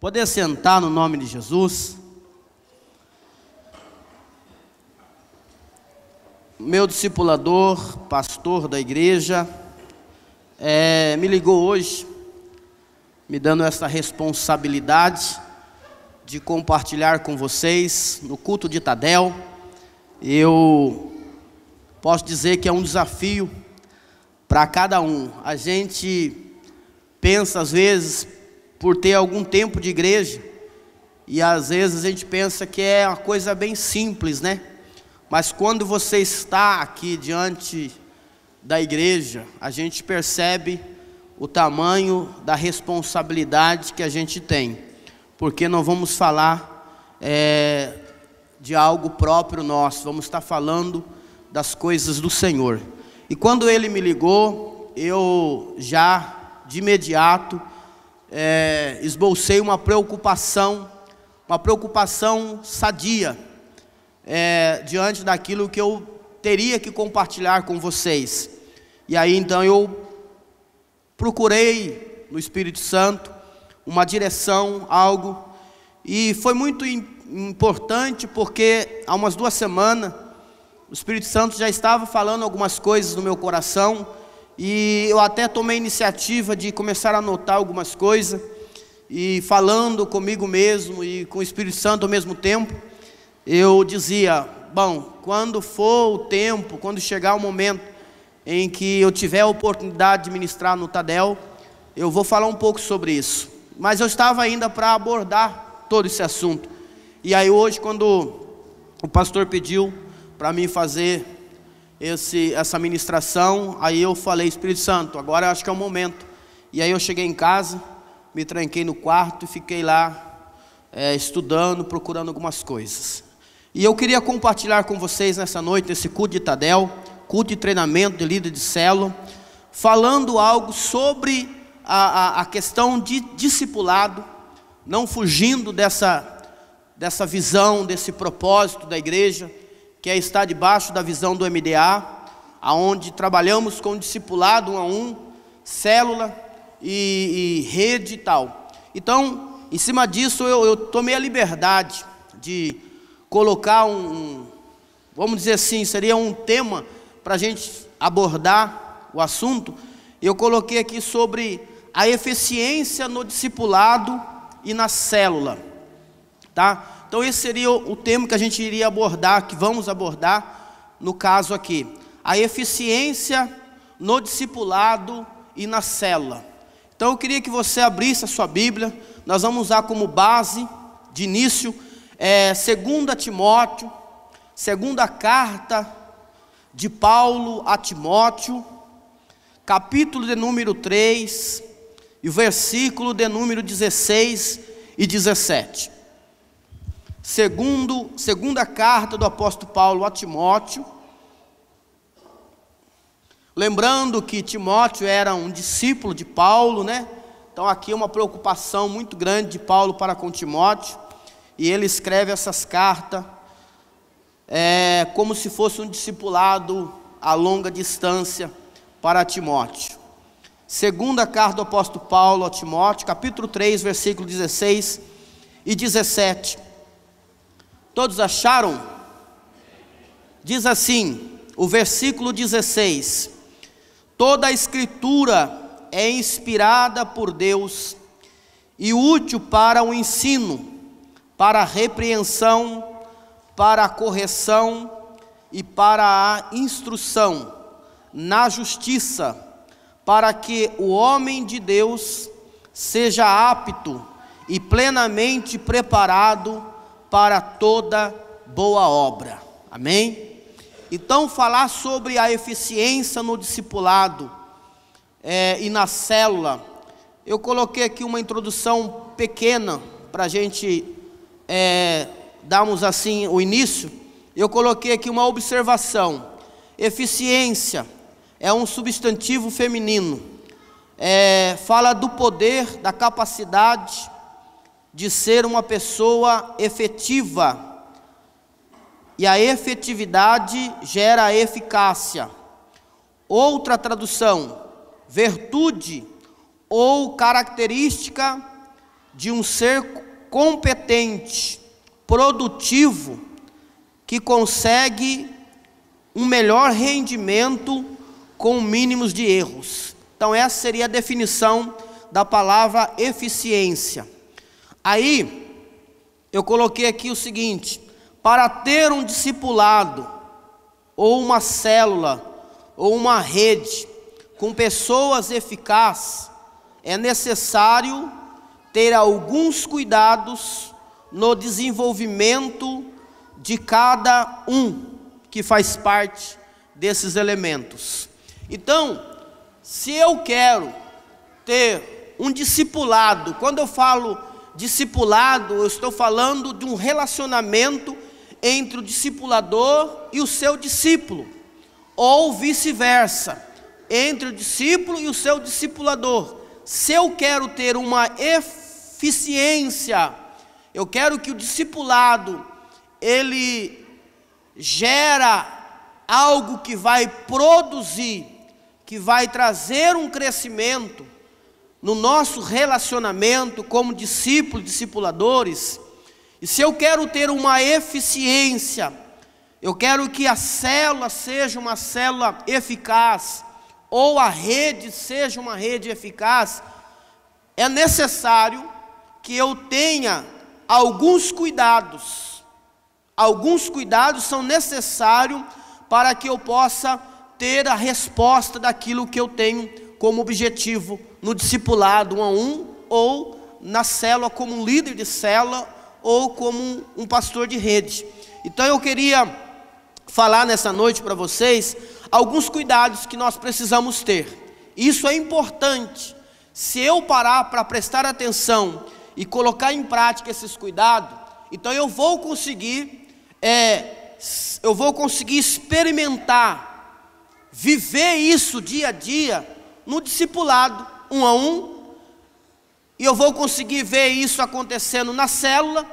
Poder sentar no nome de Jesus. Meu discipulador, pastor da igreja, me ligou hoje, me dando essa responsabilidade de compartilhar com vocês no culto de Tadel. Eu posso dizer que é um desafio para cada um. A gente pensa às vezes por ter algum tempo de igreja, e às vezes a gente pensa que é uma coisa bem simples, né? Mas quando você está aqui diante da igreja, a gente percebe o tamanho da responsabilidade que a gente tem, porque não vamos falar de algo próprio nosso, vamos estar falando das coisas do Senhor. E quando ele me ligou, eu já de imediato esbocei uma preocupação sadia, diante daquilo que eu teria que compartilhar com vocês. E aí então eu procurei no Espírito Santo uma direção, algo, e foi muito importante, porque há umas 2 semanas o Espírito Santo já estava falando algumas coisas no meu coração, e eu até tomei a iniciativa de começar a anotar algumas coisas, e falando comigo mesmo e com o Espírito Santo ao mesmo tempo, eu dizia: bom, quando for o tempo, quando chegar o momento em que eu tiver a oportunidade de ministrar no Tadel, eu vou falar um pouco sobre isso. Mas eu estava ainda para abordar todo esse assunto. E aí hoje, quando o pastor pediu para mim fazer essa ministração, aí eu falei: Espírito Santo, agora eu acho que é o momento. E aí eu cheguei em casa, me tranquei no quarto e fiquei lá estudando, procurando algumas coisas. E eu queria compartilhar com vocês nessa noite, nesse culto de Tadel, culto de treinamento de líder de célula, falando algo sobre a questão de discipulado, não fugindo dessa visão, desse propósito da igreja, que é estar debaixo da visão do MDA, aonde trabalhamos com discipulado 1 a 1, célula e rede e tal. Então, em cima disso, eu tomei a liberdade de colocar vamos dizer assim, seria um tema para a gente abordar o assunto. Eu coloquei aqui sobre a eficiência no discipulado e na célula, tá? Então esse seria o tema que a gente iria abordar, que vamos abordar no caso aqui, a eficiência no discipulado e na célula. Então eu queria que você abrisse a sua Bíblia. Nós vamos usar como base de início 2 Timóteo, segunda carta de Paulo a Timóteo, capítulo de número 3 e o versículo de número 16 e 17. Segunda carta do apóstolo Paulo a Timóteo. Lembrando que Timóteo era um discípulo de Paulo, né? Então aqui é uma preocupação muito grande de Paulo para com Timóteo, e ele escreve essas cartas como se fosse um discipulado a longa distância para Timóteo. Segunda carta do apóstolo Paulo a Timóteo, capítulo 3, versículo 16 e 17. Todos acharam? Diz assim, o versículo 16: toda a escritura é inspirada por Deus e útil para o ensino, para a repreensão, para a correção e para a instrução na justiça, para que o homem de Deus seja apto e plenamente preparado para toda boa obra. Amém? Então, falar sobre a eficiência no discipulado e na célula, eu coloquei aqui uma introdução pequena para a gente darmos assim o início. Eu coloquei aqui uma observação: eficiência é um substantivo feminino, fala do poder, da capacidade de ser uma pessoa efetiva, e a efetividade gera a eficácia. Outra tradução: virtude ou característica de um ser competente, produtivo, que consegue um melhor rendimento com mínimos de erros. Então essa seria a definição da palavra eficiência. Aí eu coloquei aqui o seguinte: para ter um discipulado, ou uma célula, ou uma rede com pessoas eficazes, é necessário ter alguns cuidados no desenvolvimento de cada um que faz parte desses elementos. Então, se eu quero ter um discipulado, quando eu falo discipulado, eu estou falando de um relacionamento entre o discipulador e o seu discípulo, ou vice-versa, entre o discípulo e o seu discipulador. Se eu quero ter uma eficiência, eu quero que o discipulado, ele gera algo que vai produzir, que vai trazer um crescimento no nosso relacionamento como discípulos, discipuladores. E se eu quero ter uma eficiência, eu quero que a célula seja uma célula eficaz, ou a rede seja uma rede eficaz, é necessário que eu tenha alguns cuidados. Alguns cuidados são necessários para que eu possa ter a resposta daquilo que eu tenho como objetivo no discipulado 1 a 1, ou na célula como um líder de célula, ou como um pastor de rede. Então eu queria falar nessa noite para vocês alguns cuidados que nós precisamos ter. Isso é importante. Se eu parar para prestar atenção e colocar em prática esses cuidados, então eu vou conseguir experimentar, viver isso dia a dia no discipulado 1 a 1, e eu vou conseguir ver isso acontecendo na célula,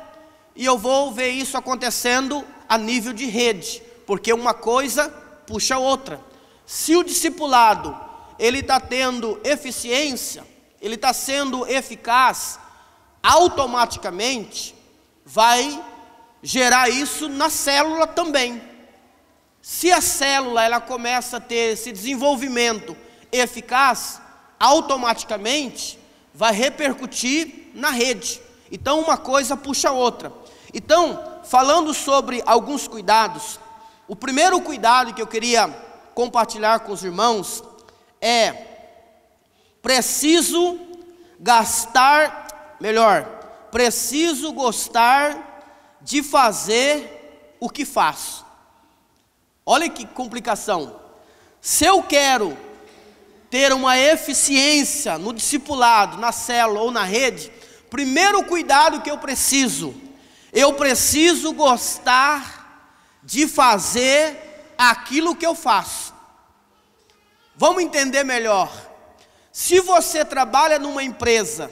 e eu vou ver isso acontecendo a nível de rede, porque uma coisa puxa a outra. Se o discipulado ele está tendo eficiência, ele está sendo eficaz, automaticamente vai gerar isso na célula também. Se a célula ela começa a ter esse desenvolvimento eficaz, automaticamente vai repercutir na rede. Então uma coisa puxa a outra. Então, falando sobre alguns cuidados, o primeiro cuidado que eu queria compartilhar com os irmãos é: preciso gostar de fazer o que faço. Olha que complicação. Se eu quero ter uma eficiência no discipulado, na célula ou na rede, primeiro cuidado que eu preciso gostar de fazer aquilo que eu faço. Vamos entender melhor. Se você trabalha numa empresa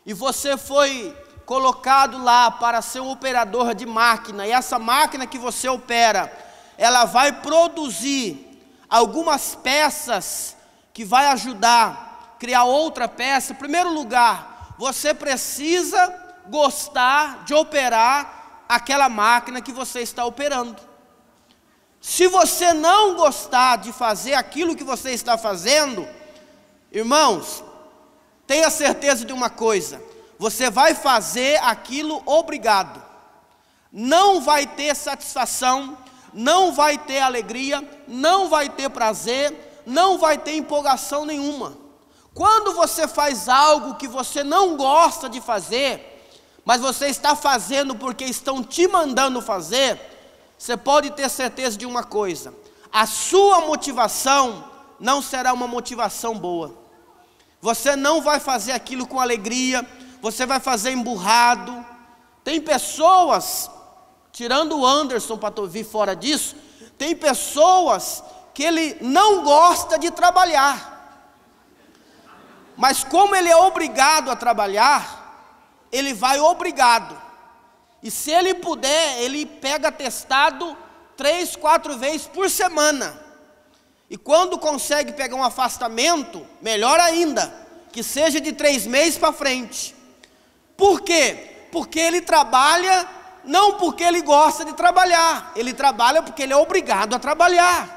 e você foi colocado lá para ser um operador de máquina, e essa máquina que você opera, ela vai produzir algumas peças que vai ajudar a criar outra peça. Em primeiro lugar, você precisa gostar de operar aquela máquina que você está operando. Se você não gostar de fazer aquilo que você está fazendo, irmãos, tenha certeza de uma coisa: você vai fazer aquilo obrigado. Não vai ter satisfação, não vai ter alegria, não vai ter prazer, não vai ter empolgação nenhuma. Quando você faz algo que você não gosta de fazer, mas você está fazendo porque estão te mandando fazer, você pode ter certeza de uma coisa: a sua motivação não será uma motivação boa. Você não vai fazer aquilo com alegria, você vai fazer emburrado. Tem pessoas, tirando o Anderson para vir fora disso, tem pessoas que ele não gosta de trabalhar, mas como ele é obrigado a trabalhar, ele vai obrigado. E se ele puder, ele pega atestado 3, 4 vezes por semana. E quando consegue pegar um afastamento, melhor ainda, que seja de 3 meses para frente. Por quê? Porque ele trabalha não porque ele gosta de trabalhar, ele trabalha porque ele é obrigado a trabalhar.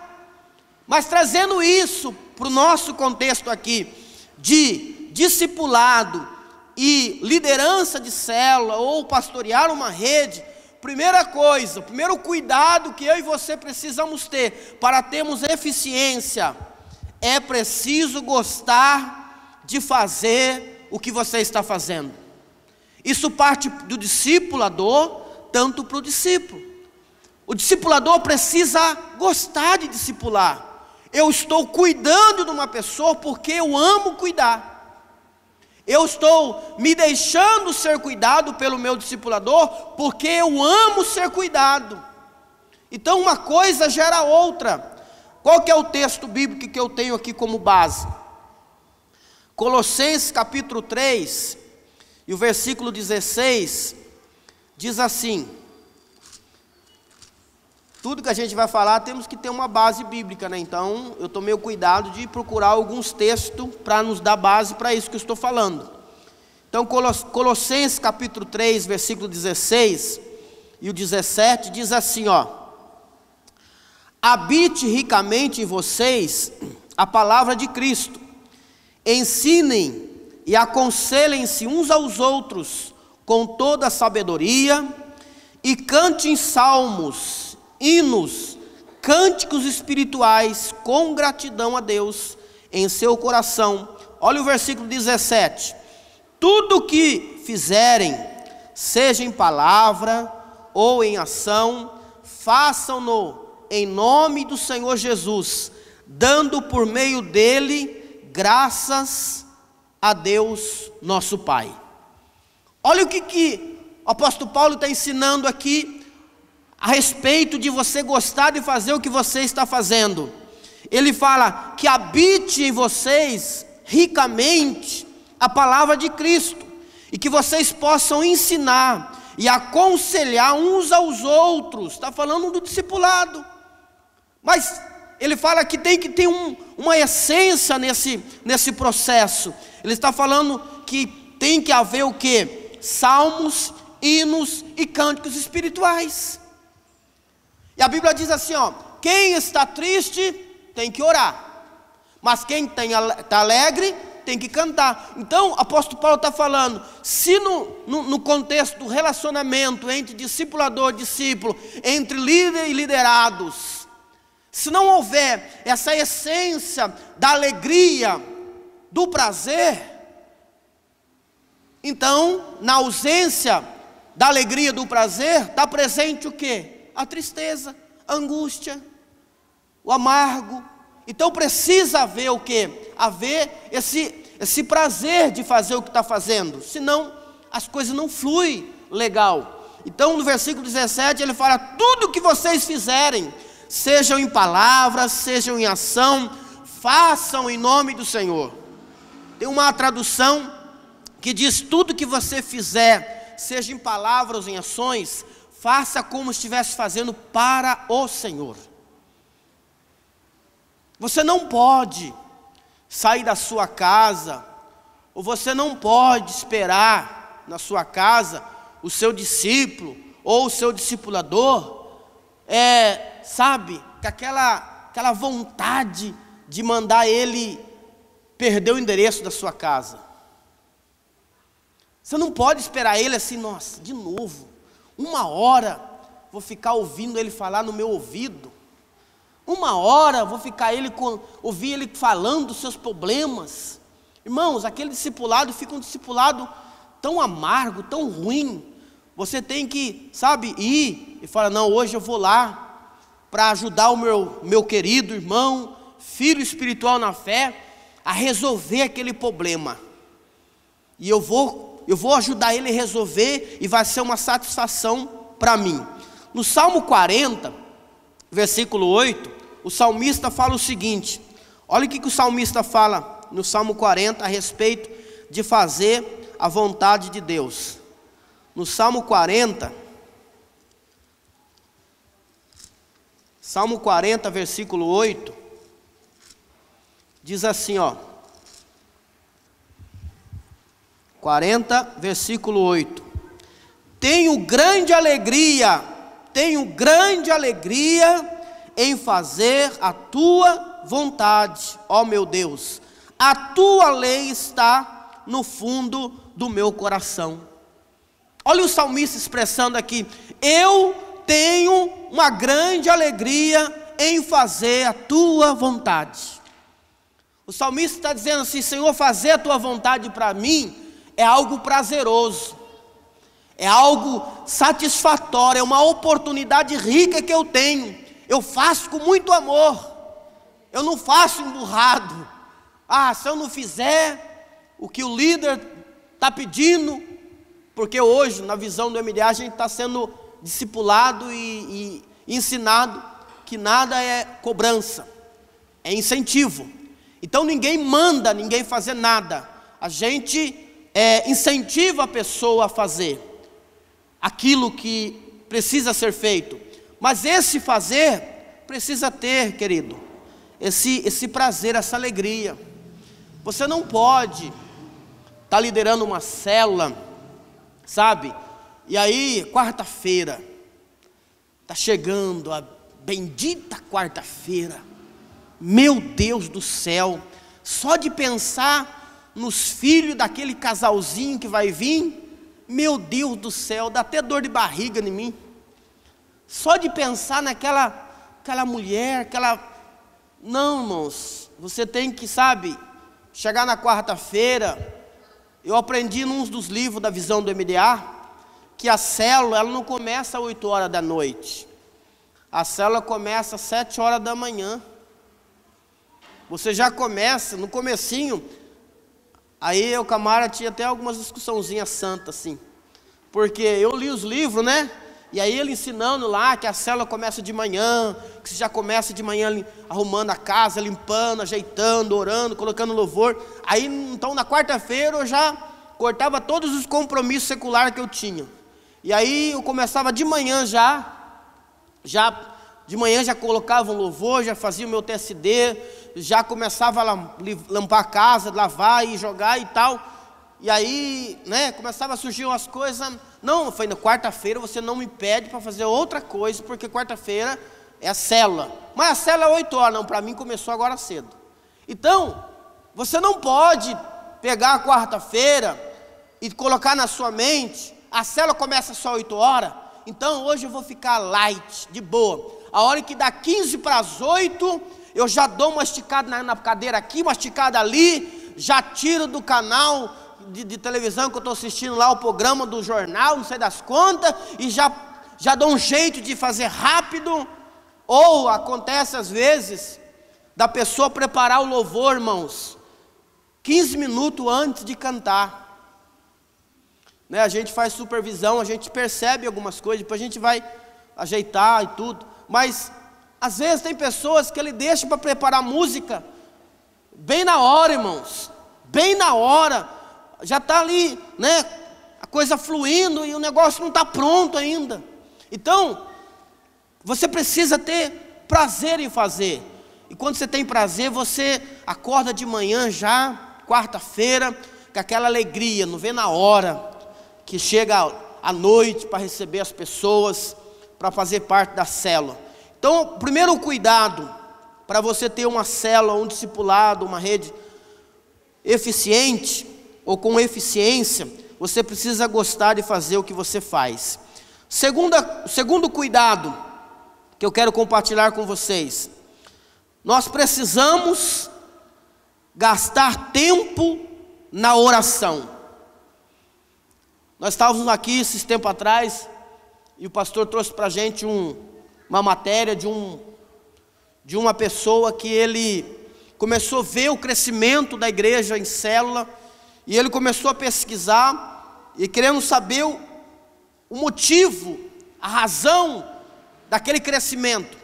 Mas trazendo isso para o nosso contexto aqui, de discipulado e liderança de célula, ou pastorear uma rede, primeira coisa, o primeiro cuidado que eu e você precisamos ter, para termos eficiência, é preciso gostar de fazer o que você está fazendo. Isso parte do discipulador, tanto para o discípulo. O discipulador precisa gostar de discipular. Eu estou cuidando de uma pessoa porque eu amo cuidar. Eu estou me deixando ser cuidado pelo meu discipulador porque eu amo ser cuidado. Então uma coisa gera outra. Qual que é o texto bíblico que eu tenho aqui como base? Colossenses capítulo 3, e o versículo 16, diz assim: tudo que a gente vai falar temos que ter uma base bíblica, né? Então eu tomei o cuidado de procurar alguns textos para nos dar base para isso que eu estou falando. Então Colossenses capítulo 3, versículo 16 e o 17 diz assim, ó: habite ricamente em vocês a palavra de Cristo, ensinem e aconselhem-se uns aos outros com toda a sabedoria, e cantem salmos, hinos, cânticos espirituais com gratidão a Deus em seu coração. Olha o versículo 17: tudo o que fizerem, seja em palavra ou em ação, façam-no em nome do Senhor Jesus, dando por meio dele graças a Deus nosso Pai. Olha o que o apóstolo Paulo está ensinando aqui a respeito de você gostar de fazer o que você está fazendo. Ele fala que habite em vocês ricamente a palavra de Cristo, e que vocês possam ensinar e aconselhar uns aos outros. Está falando do discipulado, mas ele fala que tem que ter uma essência nesse processo. Ele está falando que tem que haver o quê? Salmos, hinos e cânticos espirituais. E a Bíblia diz assim, ó: quem está triste tem que orar, mas quem está alegre tem que cantar. Então o apóstolo Paulo está falando, se no contexto do relacionamento entre discipulador e discípulo, entre líder e liderados, se não houver essa essência da alegria, do prazer, então na ausência da alegria, do prazer, está presente o quê? A tristeza, a angústia, o amargo. Então precisa haver o quê? Haver esse prazer de fazer o que está fazendo, senão as coisas não fluem legal. Então no versículo 17 ele fala: tudo que vocês fizerem, sejam em palavras, sejam em ação, façam em nome do Senhor. Tem uma tradução que diz: tudo que você fizer, seja em palavras ou em ações, faça como estivesse fazendo para o Senhor. Você não pode sair da sua casa, ou você não pode esperar na sua casa o seu discípulo ou o seu discipulador, sabe, com aquela vontade de mandar ele perder o endereço da sua casa. Você não pode esperar ele assim: nossa, de novo, 1 hora vou ficar ouvindo ele falar no meu ouvido, 1 hora vou ficar ouvir ele falando dos seus problemas. Irmãos, aquele discipulado fica um discipulado tão amargo, tão ruim. Você tem que, sabe, ir e falar: não, hoje eu vou lá para ajudar o meu querido irmão, filho espiritual na fé, a resolver aquele problema. E eu vou ajudar ele a resolver, e vai ser uma satisfação para mim. No Salmo 40, versículo 8, o salmista fala o seguinte: olha o que o salmista fala no Salmo 40 a respeito de fazer a vontade de Deus. No Salmo 40, versículo 8, diz assim, ó: 40, versículo 8. Tenho grande alegria em fazer a tua vontade, ó meu Deus. A tua lei está no fundo do meu coração. Olha o salmista expressando aqui: eu tenho uma grande alegria em fazer a tua vontade. O salmista está dizendo assim: Senhor, fazer a tua vontade para mim é algo prazeroso, é algo satisfatório, é uma oportunidade rica que eu tenho. Eu faço com muito amor, eu não faço emburrado. Se eu não fizer o que o líder está pedindo, porque hoje, na visão do MDA, a gente está sendo discipulado e ensinado que nada é cobrança, é incentivo. Então ninguém manda ninguém fazer nada, a gente incentiva a pessoa a fazer aquilo que precisa ser feito. Mas esse fazer precisa ter, querido, esse prazer, essa alegria. Você não pode estar liderando uma célula, sabe? E aí, quarta-feira, está chegando a bendita quarta-feira. Meu Deus do céu, só de pensar nos filhos daquele casalzinho que vai vir, meu Deus do céu, dá até dor de barriga em mim. Só de pensar aquela mulher, Não, irmãos, você tem que, sabe, chegar na quarta-feira. Eu aprendi num dos livros da visão do MDA, que a célula, ela não começa às 8 horas da noite. A célula começa às 7 horas da manhã. Você já começa, no comecinho, aí o camarada tinha até algumas discussãozinhas santas, assim. Porque eu li os livros, né? E aí ele ensinando lá que a célula começa de manhã, que você já começa de manhã arrumando a casa, limpando, ajeitando, orando, colocando louvor. Aí então na quarta-feira eu já cortava todos os compromissos seculares que eu tinha. E aí eu começava de manhã de manhã já colocava um louvor, já fazia o meu TSD, já começava a limpar a casa, lavar e jogar e tal. E aí, né, começava a surgir umas coisas. Não, eu falei, na quarta-feira você não me pede para fazer outra coisa, porque quarta-feira é a célula. Mas a célula é 8 horas, não, para mim começou agora cedo. Então, você não pode pegar a quarta-feira e colocar na sua mente, a célula começa só 8 horas, então hoje eu vou ficar light, de boa. A hora que dá 15 para as 8, eu já dou uma esticada na cadeira aqui, uma esticada ali, já tiro do canal de televisão que eu estou assistindo lá, o programa do jornal, não sei das contas, e já dou um jeito de fazer rápido. Ou acontece às vezes da pessoa preparar o louvor, irmãos, 15 minutos antes de cantar, né? A gente faz supervisão, a gente percebe algumas coisas, depois a gente vai ajeitar e tudo. Mas às vezes tem pessoas que ele deixa para preparar música bem na hora, irmãos, bem na hora. Já está ali, né, a coisa fluindo e o negócio não está pronto ainda. Então, você precisa ter prazer em fazer. E quando você tem prazer, você acorda de manhã já, quarta-feira, com aquela alegria, não vê na hora que chega à noite para receber as pessoas, para fazer parte da célula. Então, o primeiro cuidado para você ter uma célula, um discipulado, uma rede eficiente, ou com eficiência, você precisa gostar de fazer o que você faz. Segundo cuidado que eu quero compartilhar com vocês, nós precisamos gastar tempo na oração. Nós estávamos aqui esses tempos atrás, e o pastor trouxe para a gente uma matéria de uma pessoa que ele começou a ver o crescimento da igreja em célula. E ele começou a pesquisar e querendo saber o motivo, a razão daquele crescimento.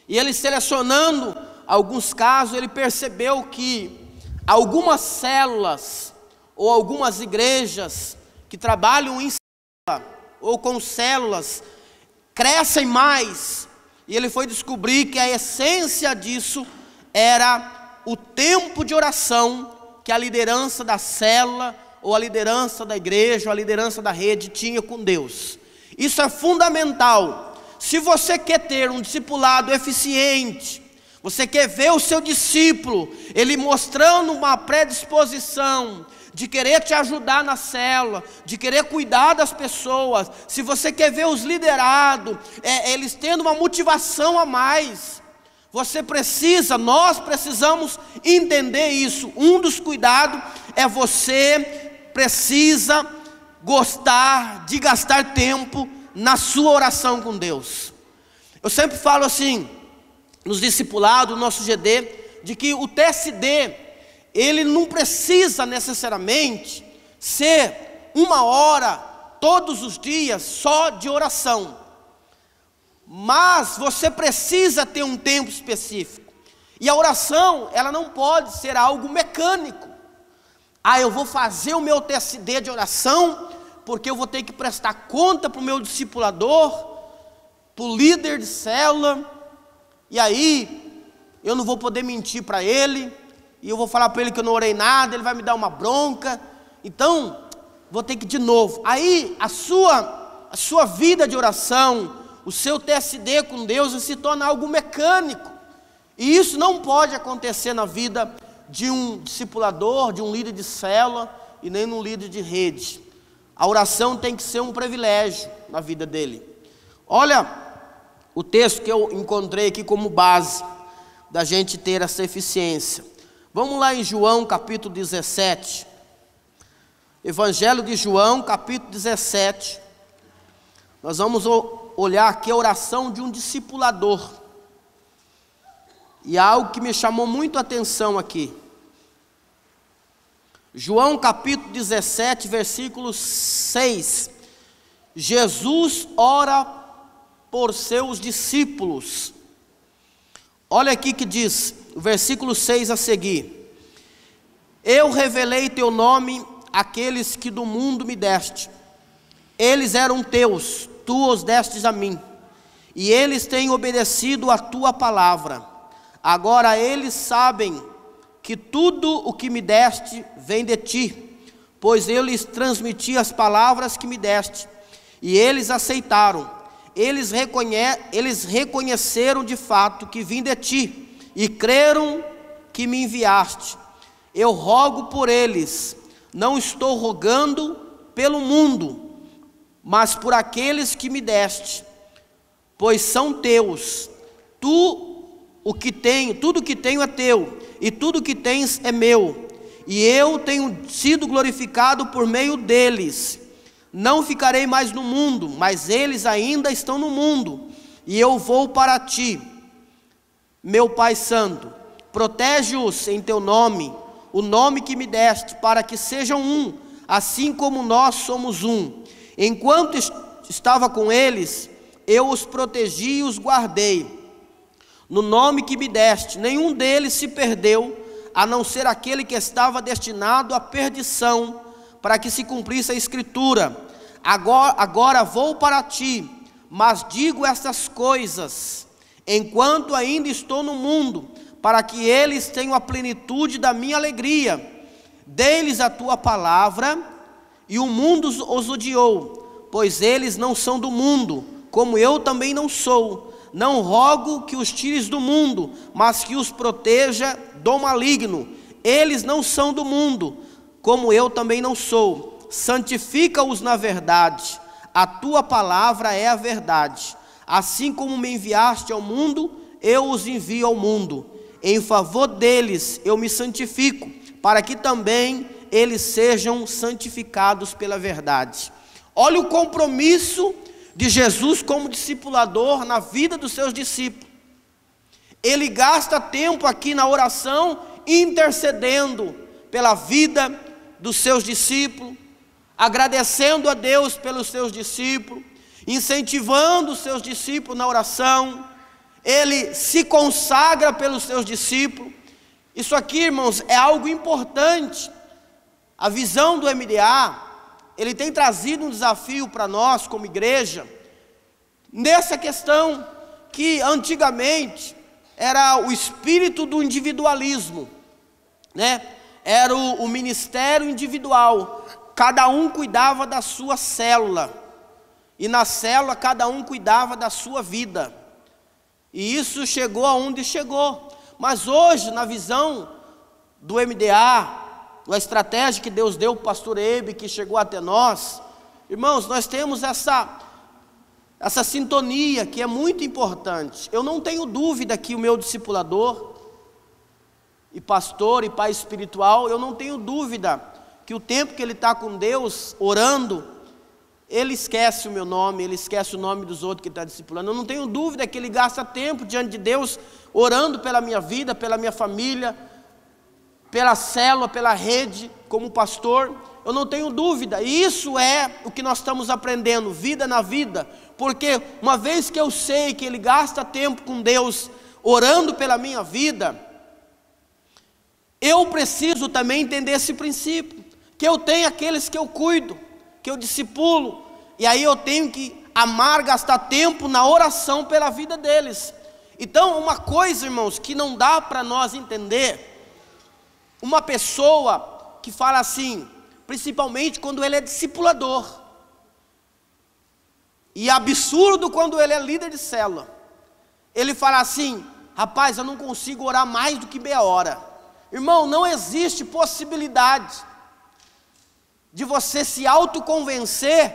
E ele selecionando alguns casos, ele percebeu que algumas células ou algumas igrejas que trabalham em célula ou com células crescem mais. E ele foi descobrir que a essência disso era o tempo de oração que a liderança da célula ou a liderança da igreja, ou a liderança da rede tinha com Deus. Isso é fundamental. Se você quer ter um discipulado eficiente, você quer ver o seu discípulo, ele mostrando uma predisposição de querer te ajudar na célula, de querer cuidar das pessoas, se você quer ver os liderados, eles tendo uma motivação a mais, nós precisamos entender isso. Um dos cuidados é você precisa gostar de gastar tempo na sua oração com Deus. Eu sempre falo assim, nos discipulados, no nosso GD, de que o TSD, ele não precisa necessariamente ser 1 hora, todos os dias, só de oração. Mas você precisa ter um tempo específico. E a oração, ela não pode ser algo mecânico. Eu vou fazer o meu TSD de oração, porque eu vou ter que prestar conta para o meu discipulador, para o líder de célula, e aí eu não vou poder mentir para ele, e eu vou falar para ele que eu não orei nada, ele vai me dar uma bronca, então vou ter que de novo. Aí a sua vida de oração, o seu TSD com Deus se torna algo mecânico, e isso não pode acontecer na vida de um discipulador, de um líder de célula, e nem num líder de rede. A oração tem que ser um privilégio na vida dele. Olha o texto que eu encontrei aqui como base da gente ter essa eficiência. Vamos lá em João capítulo 17. Evangelho de João capítulo 17. Nós vamos olhar aqui a oração de um discipulador. E há algo que me chamou muito a atenção aqui. João capítulo 17, versículo 6. Jesus ora por seus discípulos. Olha aqui que diz, o versículo 6 a seguir: Eu revelei teu nome àqueles que do mundo me deste. Eles eram teus, tu os destes a mim, e eles têm obedecido a tua palavra. Agora eles sabem que tudo o que me deste vem de ti, pois eu lhes transmiti as palavras que me deste, e eles aceitaram. Eles reconheceram de fato que vim de ti, e creram que me enviaste. Eu rogo por eles, não estou rogando pelo mundo, mas por aqueles que me deste, pois são teus. Tudo o que tenho é teu, e tudo o que tens é meu, e eu tenho sido glorificado por meio deles. Não ficarei mais no mundo, mas eles ainda estão no mundo, e eu vou para ti. Meu Pai Santo, protege-os em teu nome, o nome que me deste, para que sejam um, assim como nós somos um. Enquanto estava com eles, eu os protegi e os guardei. No nome que me deste, nenhum deles se perdeu, a não ser aquele que estava destinado à perdição, para que se cumprisse a Escritura. Agora vou para ti, mas digo estas coisas, enquanto ainda estou no mundo, para que eles tenham a plenitude da minha alegria. Dei-lhes a tua palavra, e o mundo os odiou, pois eles não são do mundo, como eu também não sou. Não rogo que os tires do mundo, mas que os proteja do maligno. Eles não são do mundo, como eu também não sou. Santifica-os na verdade, a tua palavra é a verdade. Assim como me enviaste ao mundo, eu os envio ao mundo. Em favor deles eu me santifico, para que também eles sejam santificados pela verdade. Olha o compromisso de Jesus como discipulador na vida dos seus discípulos. Ele gasta tempo aqui na oração, intercedendo pela vida dos seus discípulos, agradecendo a Deus pelos seus discípulos, incentivando os seus discípulos na oração. Ele se consagra pelos seus discípulos. Isso aqui, irmãos, é algo importante. A visão do MDA, ele tem trazido um desafio para nós como igreja, nessa questão que antigamente era o espírito do individualismo, né? era o ministério individual. Cada um cuidava da sua célula. E na célula cada um cuidava da sua vida. E isso chegou aonde chegou. Mas hoje, na visão do MDA, a estratégia que Deus deu para o pastor Ebe, que chegou até nós, irmãos, nós temos essa sintonia que é muito importante. Eu não tenho dúvida que o meu discipulador, e pastor, e pai espiritual, eu não tenho dúvida que o tempo que ele está com Deus, orando, ele esquece o meu nome, ele esquece o nome dos outros que está discipulando. Eu não tenho dúvida que ele gasta tempo diante de Deus, orando pela minha vida, pela minha família, pela célula, pela rede, como pastor. Eu não tenho dúvida, e isso é o que nós estamos aprendendo, vida na vida, porque uma vez que eu sei que ele gasta tempo com Deus, orando pela minha vida, eu preciso também entender esse princípio, que eu tenho aqueles que eu cuido, que eu discipulo, e aí eu tenho que amar, gastar tempo na oração pela vida deles. Então, uma coisa, irmãos, que não dá para nós entender, uma pessoa que fala assim, principalmente quando ele é discipulador, e é absurdo quando ele é líder de célula, ele fala assim: rapaz, eu não consigo orar mais do que meia hora. Irmão, não existe possibilidade de você se autoconvencer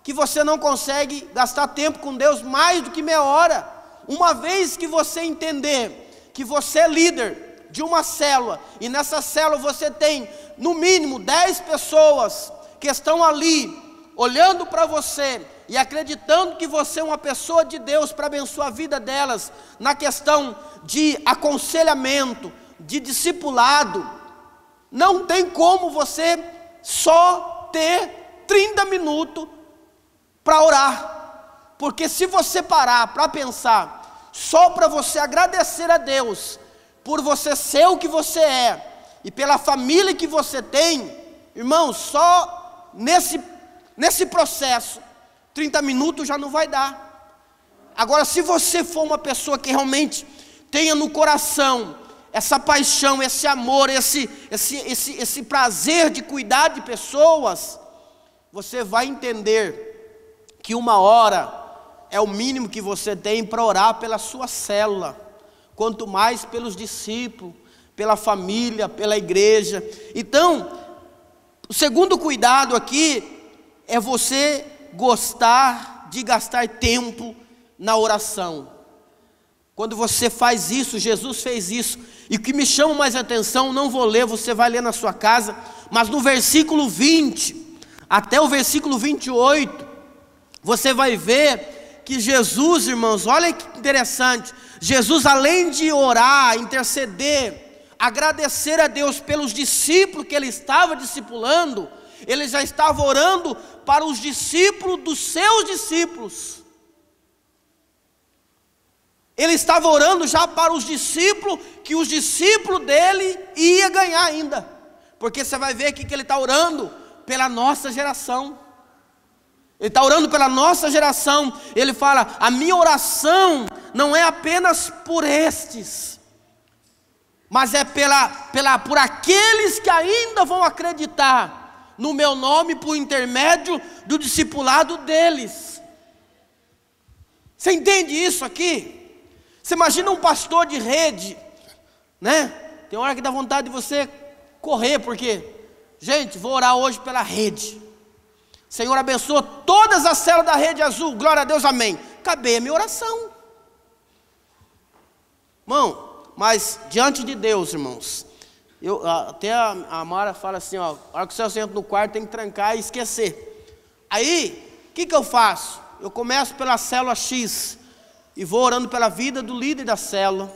que você não consegue gastar tempo com Deus mais do que meia hora. Uma vez que você entender que você é líder de uma célula, e nessa célula você tem no mínimo 10 pessoas que estão ali, olhando para você, e acreditando que você é uma pessoa de Deus para abençoar a vida delas, na questão de aconselhamento, de discipulado, não tem como você só ter 30 minutos para orar, porque se você parar para pensar, só para você agradecer a Deus, por você ser o que você é, e pela família que você tem, irmão, só nesse processo, 30 minutos já não vai dar. Agora, se você for uma pessoa que realmente tenha no coração essa paixão, esse amor, esse prazer de cuidar de pessoas, você vai entender que uma hora é o mínimo que você tem para orar pela sua célula, quanto mais pelos discípulos, pela família, pela igreja. Então, o segundo cuidado aqui é você gostar de gastar tempo na oração. Quando você faz isso, Jesus fez isso, e o que me chama mais a atenção, não vou ler, você vai ler na sua casa, mas no versículo 20, até o versículo 28, você vai ver que Jesus, irmãos, olha que interessante, Jesus, além de orar, interceder, agradecer a Deus pelos discípulos que ele estava discipulando, ele já estava orando para os discípulos dos seus discípulos. Ele estava orando já para os discípulos, que os discípulos dele ia ganhar ainda. Porque você vai ver aqui que ele está orando pela nossa geração. Ele está orando pela nossa geração. Ele fala: a minha oração não é apenas por estes, mas é por aqueles que ainda vão acreditar no meu nome por intermédio do discipulado deles. Você entende isso aqui? Você imagina um pastor de rede, né? Tem hora que dá vontade de você correr, porque, gente, vou orar hoje pela rede. Senhor, abençoa todas as células da Rede Azul, glória a Deus, amém. Acabei a minha oração. Irmão, mas diante de Deus, irmãos, até a Mara fala assim, ó, a hora que você entra no quarto tem que trancar e esquecer. Aí, o que eu faço? Eu começo pela célula X, e vou orando pela vida do líder da célula,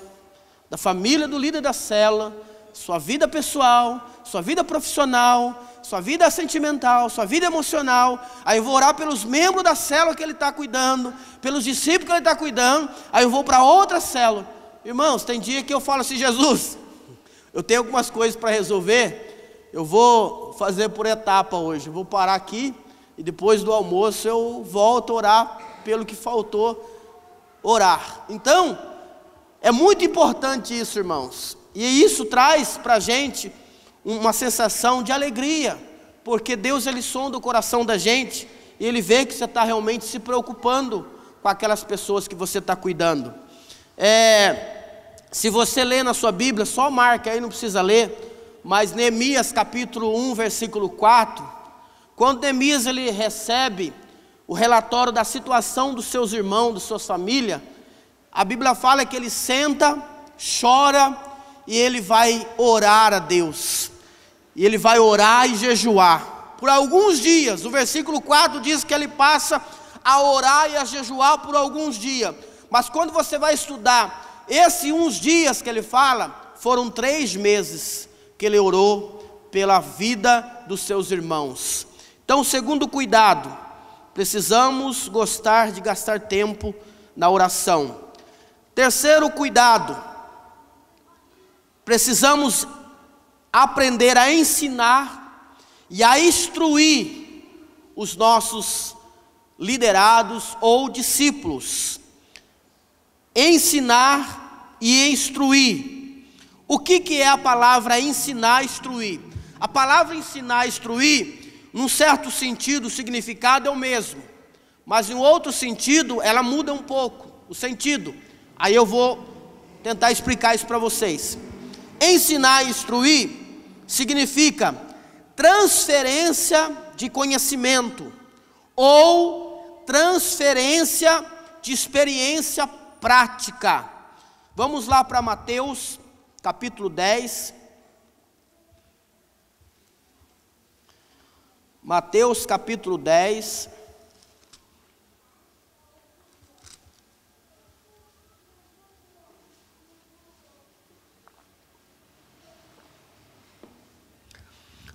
da família do líder da célula, sua vida pessoal, sua vida profissional, sua vida sentimental, sua vida emocional. Aí eu vou orar pelos membros da célula que ele está cuidando, pelos discípulos que ele está cuidando. Aí eu vou para outra célula. Irmãos, tem dia que eu falo assim: Jesus, eu tenho algumas coisas para resolver, eu vou fazer por etapa hoje, eu vou parar aqui, e depois do almoço eu volto a orar pelo que faltou orar. Então, é muito importante isso, irmãos, e isso traz para a gente uma sensação de alegria, porque Deus, Ele sonda o coração da gente, e Ele vê que você está realmente se preocupando com aquelas pessoas que você está cuidando. Se você ler na sua Bíblia, só marca aí, não precisa ler, mas Neemias capítulo 1, versículo 4, quando Neemias ele recebe o relatório da situação dos seus irmãos, da sua família, a Bíblia fala que ele senta, chora, e ele vai orar a Deus, e ele vai orar e jejuar, por alguns dias. O versículo 4 diz que ele passa a orar e a jejuar por alguns dias, mas quando você vai estudar, esses uns dias que ele fala, foram 3 meses que ele orou pela vida dos seus irmãos. Então, segundo cuidado, precisamos gostar de gastar tempo na oração. Terceiro cuidado, precisamos aprender a ensinar e a instruir os nossos liderados ou discípulos. Ensinar e instruir. O que é a palavra ensinar e instruir? A palavra ensinar e instruir, num certo sentido, o significado é o mesmo, mas em outro sentido, ela muda um pouco o sentido. Aí eu vou tentar explicar isso para vocês. Ensinar e instruir significa transferência de conhecimento ou transferência de experiência prática. Vamos lá para Mateus capítulo 10. Mateus capítulo 10.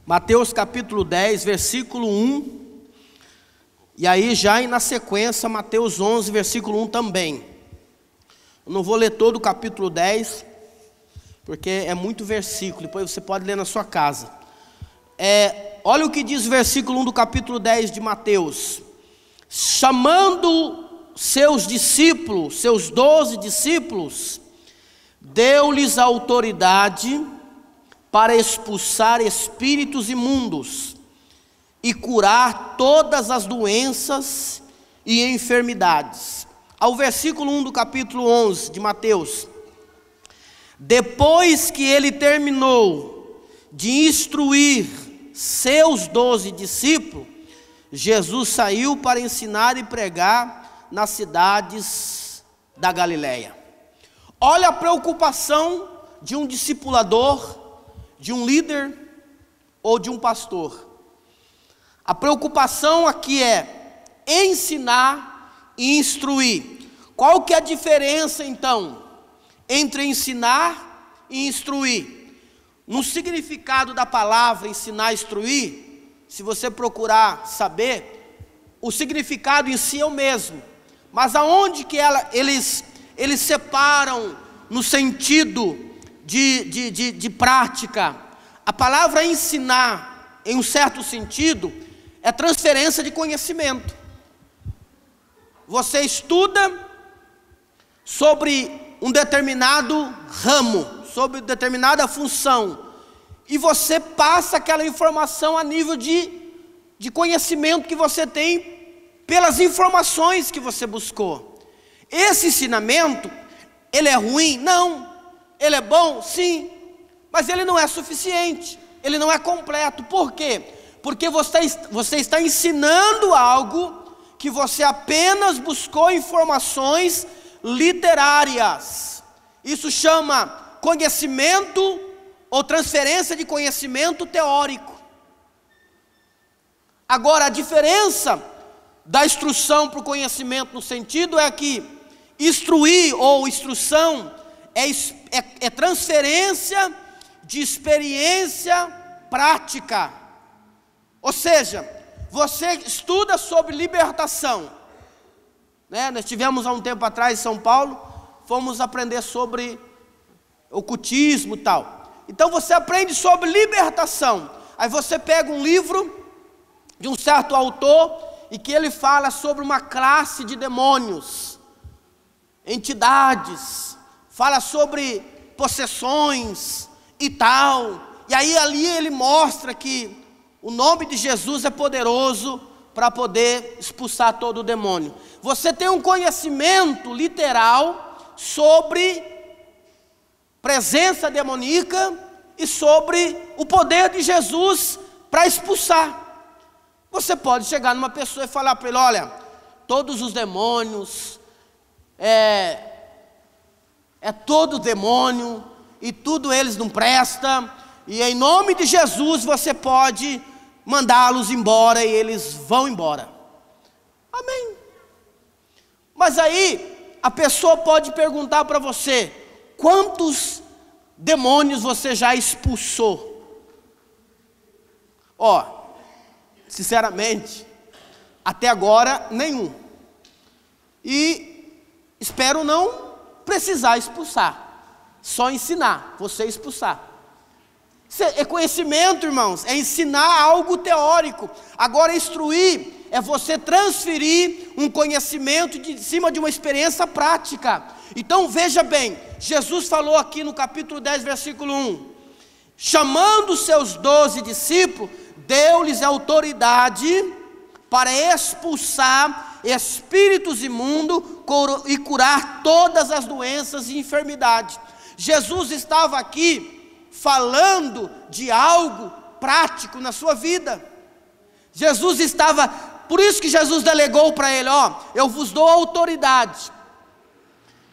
Mateus capítulo 10, versículo 1, e aí já na sequência Mateus 11, versículo 1 também. Eu não vou ler todo o capítulo 10, porque é muito versículo, depois você pode ler na sua casa. Olha o que diz o versículo 1 do capítulo 10 de Mateus. Chamando seus discípulos, seus 12 discípulos, deu-lhes autoridade para expulsar espíritos imundos e curar todas as doenças e enfermidades. Ao versículo 1 do capítulo 11 de Mateus. Depois que ele terminou de instruir seus 12 discípulos, Jesus saiu para ensinar e pregar nas cidades da Galileia. Olha a preocupação de um discipulador, de um líder ou de um pastor. A preocupação aqui é ensinar e instruir. Qual que é a diferença então entre ensinar e instruir? No significado da palavra ensinar e instruir, se você procurar saber, o significado em si é o mesmo, mas aonde que eles separam no sentido de prática? A palavra ensinar, em um certo sentido, é transferência de conhecimento. Você estuda sobre um determinado ramo, sobre determinada função, e você passa aquela informação a nível de conhecimento que você tem pelas informações que você buscou. Esse ensinamento, ele é ruim? Não. Ele é bom? Sim, mas ele não é suficiente, ele não é completo. Por quê? Porque você está ensinando algo que você apenas buscou informações literárias. Isso chama conhecimento ou transferência de conhecimento teórico. Agora, a diferença da instrução para o conhecimento no sentido é que instruir ou instrução é transferência de experiência prática. Ou seja, você estuda sobre libertação, né? Nós tivemos há um tempo atrás em São Paulo, fomos aprender sobre ocultismo e tal. Então você aprende sobre libertação. Aí você pega um livro de um certo autor e que ele fala sobre uma classe de demônios, entidades, fala sobre possessões e tal, E aí ali ele mostra que o nome de Jesus é poderoso para poder expulsar todo o demônio. Você tem um conhecimento literal sobre presença demoníaca e sobre o poder de Jesus para expulsar. Você pode chegar numa pessoa e falar para ele: olha, todos os demônios, é todo demônio, e tudo eles não presta, e em nome de Jesus você pode mandá-los embora e eles vão embora. Amém. Mas aí a pessoa pode perguntar para você: quantos demônios você já expulsou? Sinceramente, até agora nenhum. E espero não precisar expulsar, só ensinar, você expulsar. É conhecimento, irmãos, é ensinar algo teórico. Agora instruir é você transferir um conhecimento de cima de uma experiência prática. Então veja bem, Jesus falou aqui no capítulo 10, versículo 1: chamando os seus 12 discípulos, deu-lhes autoridade para expulsar espíritos imundos e curar todas as doenças e enfermidades. Jesus estava aqui falando de algo prático na sua vida. Jesus estava, por isso que Jesus delegou para ele: eu vos dou autoridade.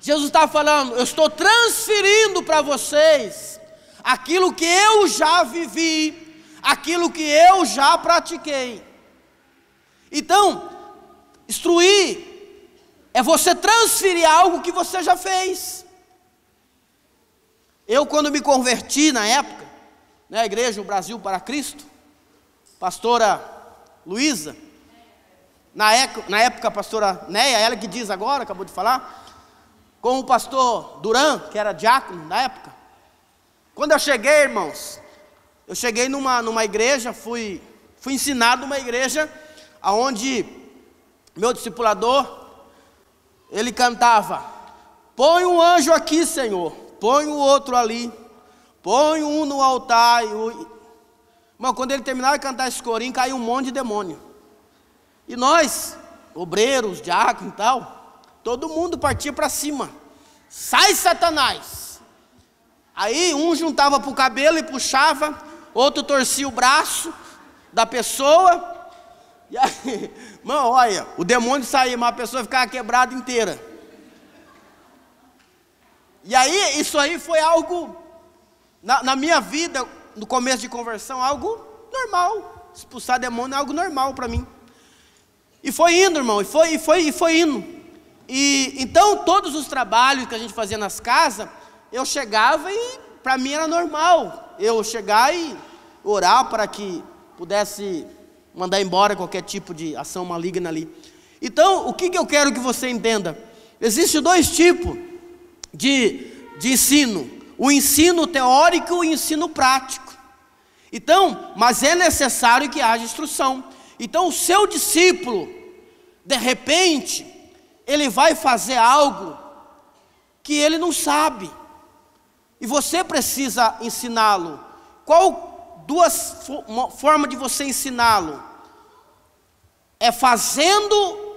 Jesus estava falando: eu estou transferindo para vocês aquilo que eu já vivi, aquilo que eu já pratiquei. Então, instruir é você transferir algo que você já fez. Eu, quando me converti na época, na igreja O Brasil para Cristo, pastora Luísa, na época a pastora Neia, ela que diz agora, acabou de falar, com o pastor Duran, que era diácono na época. Quando eu cheguei, irmãos, eu cheguei numa igreja, fui ensinado numa igreja, onde meu discipulador, ele cantava: põe um anjo aqui, Senhor, põe o outro ali, põe um no altar. Mas quando ele terminava de cantar esse corinho, caiu um monte de demônio. E nós, obreiros, diáconos e tal, todo mundo partia para cima: sai, Satanás! Aí um juntava para o cabelo e puxava, outro torcia o braço da pessoa. E aí, mano, olha, o demônio saía, mas a pessoa ficava quebrada inteira. E aí, isso aí foi algo, na minha vida, no começo de conversão, algo normal. Expulsar demônio é algo normal para mim. E foi indo, irmão, e foi indo. E então, todos os trabalhos que a gente fazia nas casas, eu chegava e para mim era normal eu chegar e orar para que pudesse mandar embora qualquer tipo de ação maligna ali. Então, o que eu quero que você entenda? Existem dois tipos de ensino: o ensino teórico e o ensino prático. Então, mas é necessário que haja instrução. Então, o seu discípulo, de repente, ele vai fazer algo que ele não sabe, e você precisa ensiná-lo. Qual duas formas de você ensiná-lo? É fazendo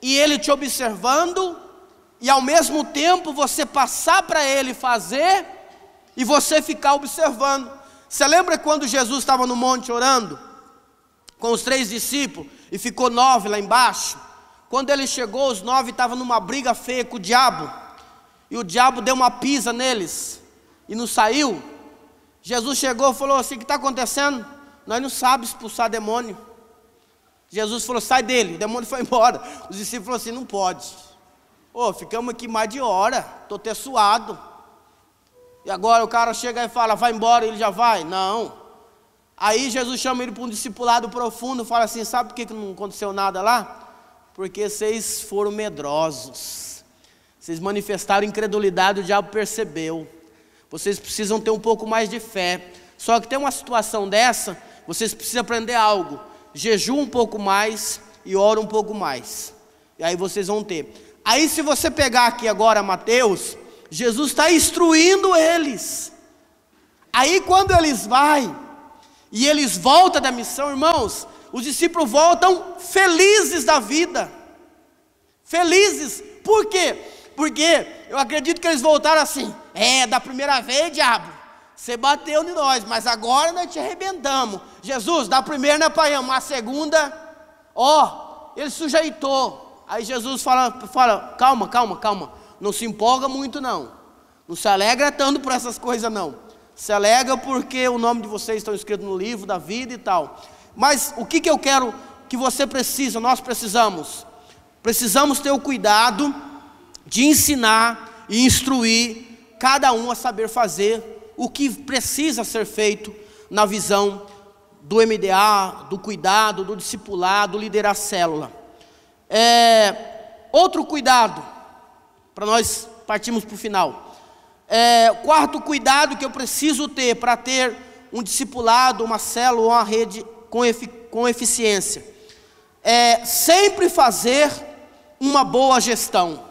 e ele te observando, e ao mesmo tempo você passar para ele fazer e você ficar observando. Você lembra quando Jesus estava no monte orando com os 3 discípulos e ficou 9 lá embaixo? Quando ele chegou, os 9 estavam numa briga feia com o diabo, e o diabo deu uma pisa neles e não saiu. Jesus chegou e falou assim: o que está acontecendo? Nós não sabemos expulsar demônio. Jesus falou: sai dele. O demônio foi embora. Os discípulos falaram assim: não pode. Ficamos aqui mais de hora, estou até suado. E agora o cara chega e fala: vai embora, e ele já vai? Não. Aí Jesus chama ele para um discipulado profundo e fala assim: sabe por que não aconteceu nada lá? Porque vocês foram medrosos, vocês manifestaram incredulidade, o diabo percebeu. Vocês precisam ter um pouco mais de fé. Só que tem uma situação dessa, vocês precisam aprender algo: jejum um pouco mais e ora um pouco mais, e aí vocês vão ter. Aí se você pegar aqui agora Mateus, Jesus está instruindo eles Aí quando eles vão, e eles voltam da missão, irmãos, os discípulos voltam felizes da vida. Felizes, por quê? Porque eu acredito que eles voltaram assim: da primeira vez, diabo, você bateu em nós, mas agora nós te arrebentamos. Jesus, da primeira nós apanhamos, a segunda, ele sujeitou. Aí Jesus fala, calma, não se empolga muito não, não se alegra tanto por essas coisas não, se alegra porque o nome de vocês estão escritos no livro da vida e tal. Mas o que eu quero que você precisa, nós precisamos ter o cuidado de ensinar e instruir cada um a saber fazer o que precisa ser feito na visão do MDA, do cuidado, do discipulado, liderar a célula. Outro cuidado, para nós partirmos para o final. Quarto cuidado que eu preciso ter para ter um discipulado, uma célula, uma rede com eficiência. Sempre fazer uma boa gestão.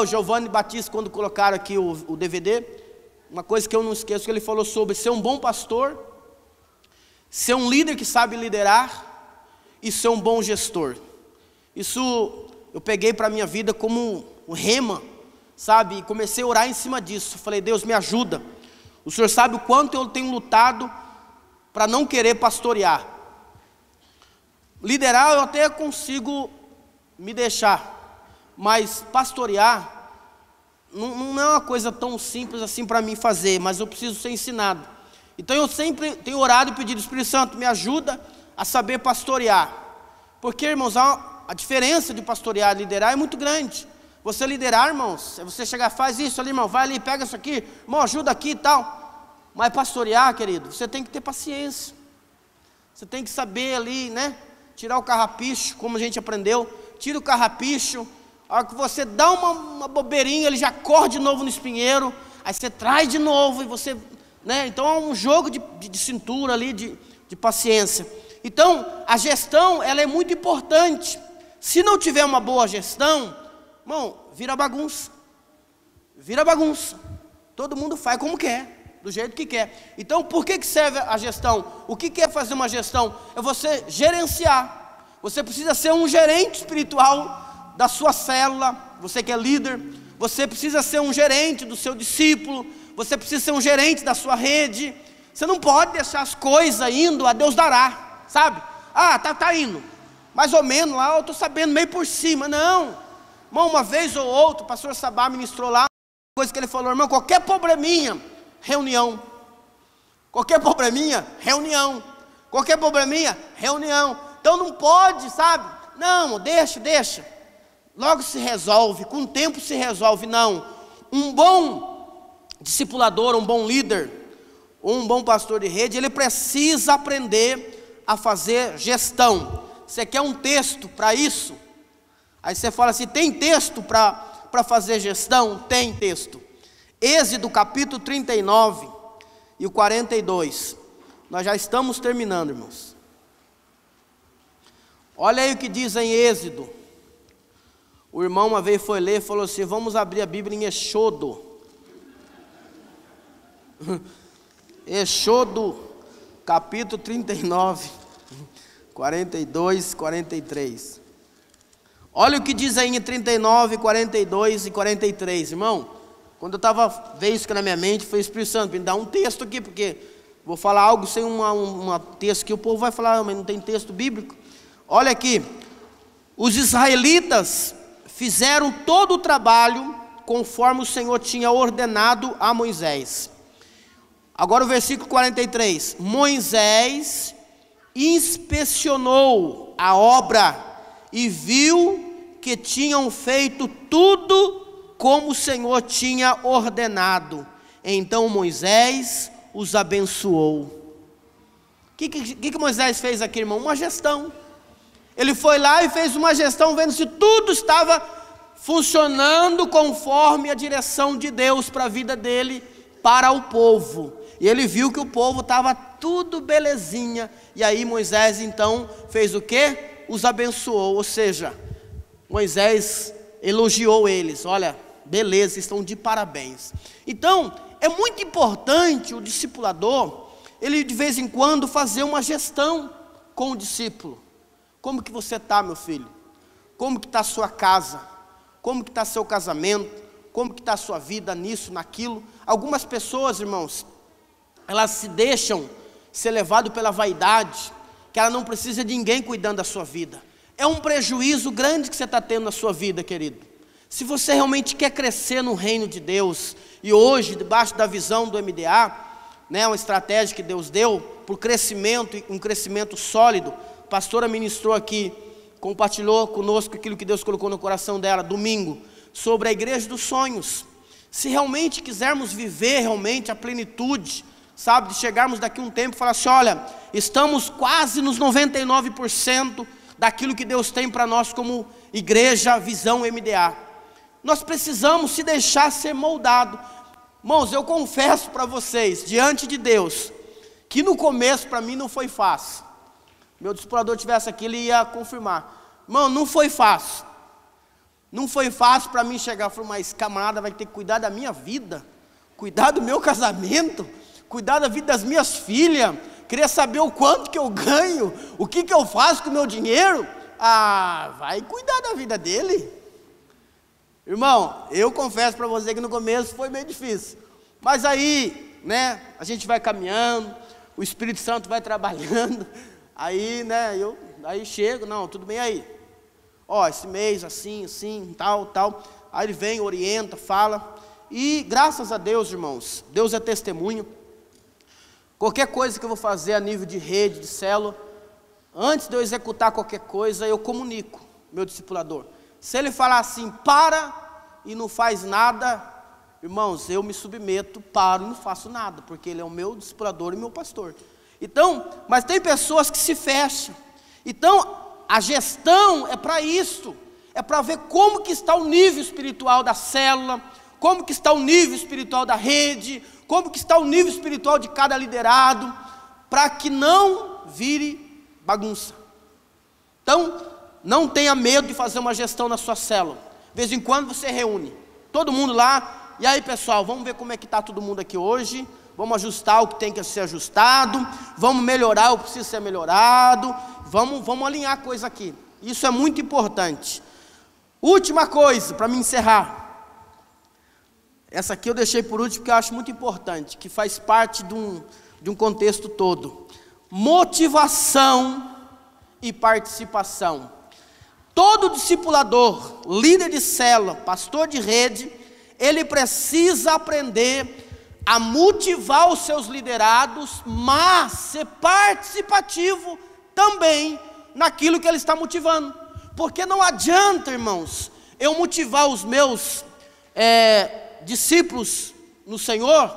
O Giovanni Batista, quando colocaram aqui o DVD, uma coisa que eu não esqueço, que ele falou sobre ser um bom pastor, ser um líder que sabe liderar e ser um bom gestor. Isso eu peguei para a minha vida como um rema, sabe? E comecei a orar em cima disso. Falei, Deus, me ajuda. O Senhor sabe o quanto eu tenho lutado para não querer pastorear. Liderar eu até consigo me deixar, mas pastorear não é uma coisa tão simples assim para mim fazer, mas eu preciso ser ensinado. Então eu sempre tenho orado e pedido, Espírito Santo, me ajuda a saber pastorear. Porque, irmãos, a diferença de pastorear e liderar é muito grande. Você liderar, irmãos, você chegar, faz isso ali, irmão, vai ali, pega isso aqui, irmão, ajuda aqui e tal. Mas pastorear, querido, você tem que ter paciência. Você tem que saber ali, tirar o carrapicho, como a gente aprendeu. Tira o carrapicho. A hora que você dá uma bobeirinha, ele já corre de novo no espinheiro. Aí você traz de novo e você... Então é um jogo de cintura ali, de paciência. Então a gestão, ela é muito importante. Se não tiver uma boa gestão, irmão, vira bagunça. Vira bagunça. Todo mundo faz como quer, do jeito que quer. Então por que serve a gestão? O que é fazer uma gestão? É você gerenciar. Você precisa ser um gerente espiritual da sua célula. Você que é líder, você precisa ser um gerente do seu discípulo. Você precisa ser um gerente da sua rede. Você não pode deixar as coisas indo a Deus dará, sabe? Tá indo, mais ou menos lá, eu estou sabendo meio por cima. Não, irmão, uma vez ou outra, o pastor Sabá ministrou lá, coisa que ele falou, irmão, qualquer probleminha, reunião. Qualquer probleminha, reunião. Qualquer probleminha, reunião. Então não pode, sabe? Não, deixa. Logo se resolve, com o tempo se resolve. Não, um bom discipulador, um bom líder, um bom pastor de rede, ele precisa aprender a fazer gestão. Você quer um texto para isso? Aí você fala assim, tem texto para fazer gestão? Tem texto. Êxodo capítulo 39 e o 42. Nós já estamos terminando, irmãos. Olha aí o que diz em Êxodo. O irmão uma vez foi ler e falou assim, vamos abrir a Bíblia em Êxodo. Êxodo capítulo 39, 42, 43. Olha o que diz aí em 39, 42 e 43, irmão. Quando eu estava vendo isso aqui na minha mente, foi o Espírito Santo, me dá um texto aqui, porque vou falar algo sem um texto que o povo vai falar, mas não tem texto bíblico. Olha aqui, os israelitas fizeram todo o trabalho conforme o Senhor tinha ordenado a Moisés. Agora o versículo 43, Moisés inspecionou a obra e viu que tinham feito tudo como o Senhor tinha ordenado. Então Moisés os abençoou. O que Moisés fez aqui, irmão? Uma gestão. Ele foi lá e fez uma gestão, vendo se tudo estava funcionando conforme a direção de Deus para a vida dele, para o povo. E ele viu que o povo estava tudo belezinha. E aí Moisés então fez o quê? Os abençoou. Ou seja, Moisés elogiou eles. Olha, Beleza, estão de parabéns. Então, é muito importante o discipulador, ele de vez em quando fazer uma gestão com o discípulo. Como que você está, meu filho? Como que está a sua casa? Como que está seu casamento? Como que está a sua vida nisso, naquilo? Algumas pessoas, irmãos, elas se deixam ser levado pela vaidade, que ela não precisa de ninguém cuidando da sua vida. É um prejuízo grande que você está tendo na sua vida, querido. Se você realmente quer crescer no reino de Deus, e hoje, debaixo da visão do MDA, né, uma estratégia que Deus deu, por crescimento, um crescimento sólido, a pastora ministrou aqui, compartilhou conosco aquilo que Deus colocou no coração dela, domingo, sobre a igreja dos sonhos. Se realmente quisermos viver realmente a plenitude, sabe, de chegarmos daqui a um tempo e falar assim, olha, estamos quase nos 99% daquilo que Deus tem para nós como igreja, visão MDA. Nós precisamos se deixar ser moldado. Irmãos, eu confesso para vocês, diante de Deus, que no começo para mim não foi fácil. Meu discipulador tivesse aqui, ele ia confirmar. Irmão, não foi fácil. Não foi fácil para mim chegar e falar, mas camarada vai ter que cuidar da minha vida, cuidar do meu casamento, cuidar da vida das minhas filhas, queria saber o quanto que eu ganho, o que que eu faço com o meu dinheiro. Ah, vai cuidar da vida dele. Irmão, eu confesso para você que no começo foi meio difícil, mas aí, né, a gente vai caminhando, o Espírito Santo vai trabalhando, aí, né, aí chego, não, tudo bem aí, ó, esse mês assim, tal, aí ele vem, orienta, fala, e graças a Deus, irmãos, Deus é testemunho, qualquer coisa que eu vou fazer a nível de rede, de célula, antes de eu executar qualquer coisa, eu comunico, meu discipulador. Se ele falar assim, para e não faz nada, irmãos, eu me submeto, paro e não faço nada, porque ele é o meu discipulador e meu pastor. Então, mas tem pessoas que se fecham. Então, a gestão é para isso, é para ver como que está o nível espiritual da célula, como que está o nível espiritual da rede, como que está o nível espiritual de cada liderado, para que não vire bagunça. Então, não tenha medo de fazer uma gestão na sua célula. De vez em quando você reúne todo mundo lá, e aí pessoal, vamos ver como é que está todo mundo aqui hoje, vamos ajustar o que tem que ser ajustado, vamos melhorar o que precisa ser melhorado, vamos alinhar a coisa aqui. Isso é muito importante. Última coisa, para me encerrar, essa aqui eu deixei por último porque eu acho muito importante, que faz parte de um contexto todo. Motivação e participação. Todo discipulador, líder de célula, pastor de rede, ele precisa aprender a motivar os seus liderados, mas ser participativo também naquilo que ele está motivando. Porque não adianta, irmãos, eu motivar os meus discípulos no Senhor,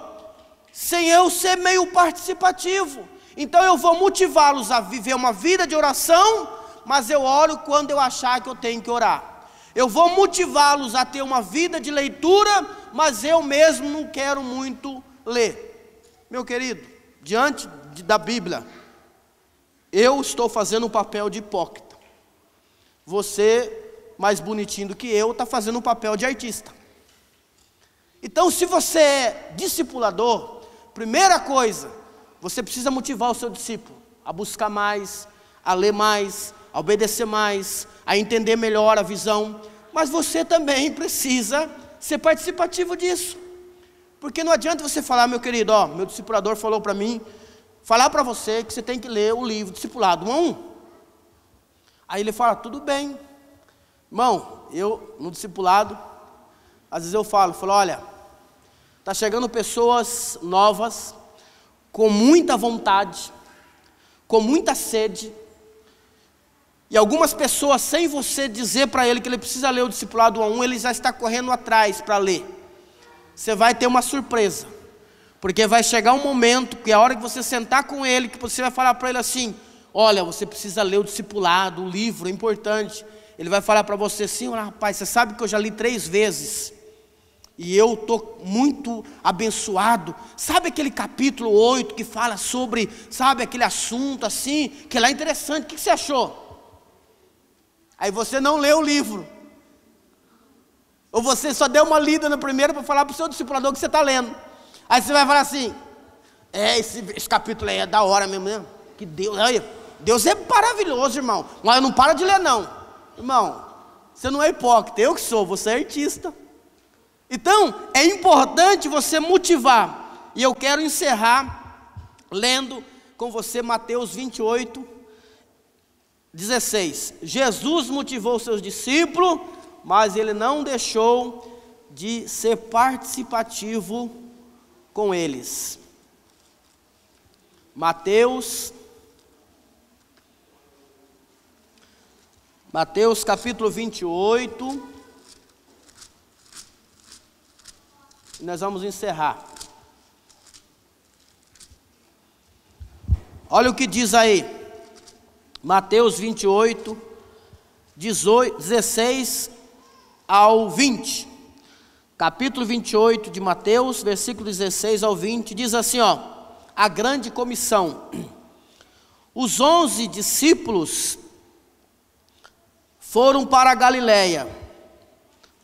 sem eu ser meio participativo. Então eu vou motivá-los a viver uma vida de oração, mas eu oro quando eu achar que eu tenho que orar. Eu vou motivá-los a ter uma vida de leitura, mas eu mesmo não quero muito ler. Meu querido, diante da Bíblia, eu estou fazendo um papel de hipócrita. Você, mais bonitinho do que eu, está fazendo um papel de artista. Então, se você é discipulador, primeira coisa, você precisa motivar o seu discípulo a buscar mais, a ler mais, a obedecer mais, a entender melhor a visão, mas você também precisa ser participativo disso, porque não adianta você falar, meu querido, ó, meu discipulador falou para mim, falar para você que você tem que ler o livro Discipulado 1 a 1, aí ele fala, tudo bem, irmão, eu no discipulado, às vezes eu falo, olha, está chegando pessoas novas, com muita vontade, com muita sede, e algumas pessoas, sem você dizer para ele que ele precisa ler o Discipulado 1 a 1, ele já está correndo atrás para ler. Você vai ter uma surpresa, porque vai chegar um momento, que a hora que você sentar com ele, que você vai falar para ele assim, olha, você precisa ler o Discipulado, o livro, é importante. Ele vai falar para você assim, olha, rapaz, você sabe que eu já li 3 vezes, e eu estou muito abençoado. Sabe aquele capítulo 8 que fala sobre, sabe, aquele assunto assim, que lá é interessante, o que você achou? Aí você não lê o livro. Ou você só deu uma lida na primeira para falar para o seu discipulador que você está lendo. Aí você vai falar assim, esse capítulo aí é da hora mesmo, né? Que Deus, olha, Deus é maravilhoso, irmão. Mas não para de ler não. Irmão, você não é hipócrita, eu que sou, você é artista. Então, é importante você motivar. E eu quero encerrar lendo com você Mateus 28, 16. Jesus motivou seus discípulos, mas ele não deixou de ser participativo com eles. Mateus capítulo 28. Nós vamos encerrar. Olha o que diz aí. Mateus 28, 16 ao 20. Capítulo 28 de Mateus, versículo 16 ao 20, diz assim, ó, a grande comissão. Os 11 discípulos foram para a Galiléia,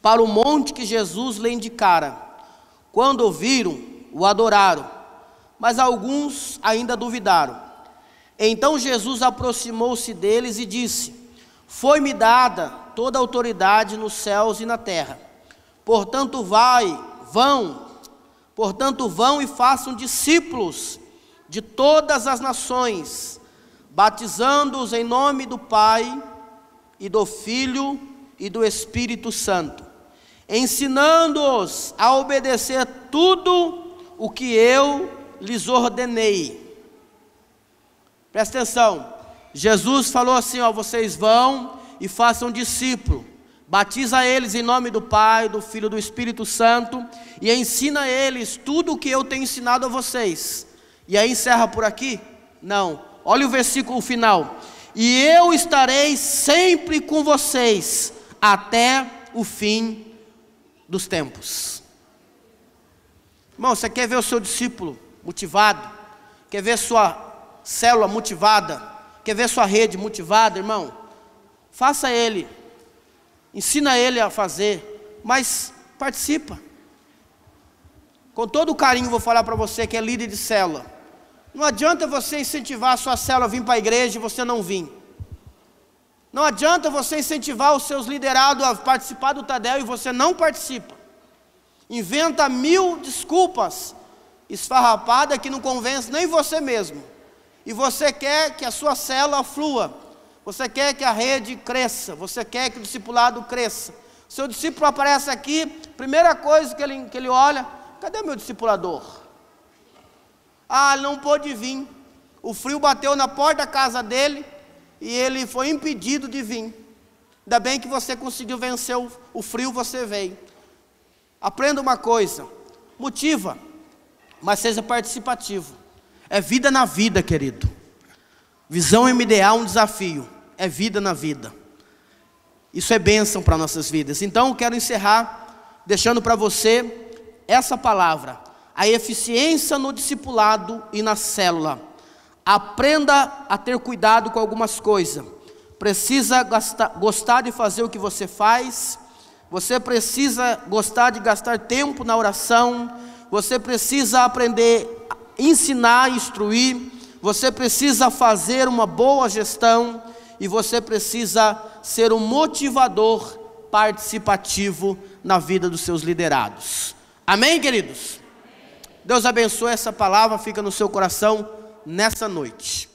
para o monte que Jesus lhe indicara. Quando o viram, o adoraram, mas alguns ainda duvidaram. Então Jesus aproximou-se deles e disse, foi-me dada toda a autoridade nos céus e na terra. Portanto vão e façam discípulos de todas as nações, batizando-os em nome do Pai e do Filho e do Espírito Santo, ensinando-os a obedecer tudo o que eu lhes ordenei. Presta atenção, Jesus falou assim, ó, vocês vão e façam discípulo, batiza eles em nome do Pai, do Filho e do Espírito Santo, e ensina eles tudo o que eu tenho ensinado a vocês. E aí encerra por aqui? Não, olha o versículo final, e eu estarei sempre com vocês, até o fim dos tempos. Irmão, você quer ver o seu discípulo motivado? Quer ver sua célula motivada? Quer ver sua rede motivada, irmão? Faça ele, ensina ele a fazer, mas participa. Com todo carinho vou falar para você que é líder de célula. Não adianta você incentivar a sua célula a vir para a igreja e você não vir. Não adianta você incentivar os seus liderados a participar do Tadel e você não participa. Inventa 1000 desculpas esfarrapadas que não convence nem você mesmo. E você quer que a sua célula flua. Você quer que a rede cresça. Você quer que o discipulado cresça. Seu discípulo aparece aqui, primeira coisa que ele olha, cadê meu discipulador? Ah, ele não pôde vir. O frio bateu na porta da casa dele e ele foi impedido de vir. Ainda bem que você conseguiu vencer o frio, você veio. Aprenda uma coisa, motiva, mas seja participativo. É vida na vida, querido. Visão MDA é um desafio, é vida na vida. Isso é bênção para nossas vidas. Então eu quero encerrar deixando para você essa palavra. A eficiência no discipulado e na célula. Aprenda a ter cuidado com algumas coisas. Precisa gostar de fazer o que você faz. Você precisa gostar de gastar tempo na oração. Você precisa aprender a ensinar, instruir. Você precisa fazer uma boa gestão. E você precisa ser um motivador participativo na vida dos seus liderados. Amém, queridos? Deus abençoe essa palavra, fica no seu coração nessa noite.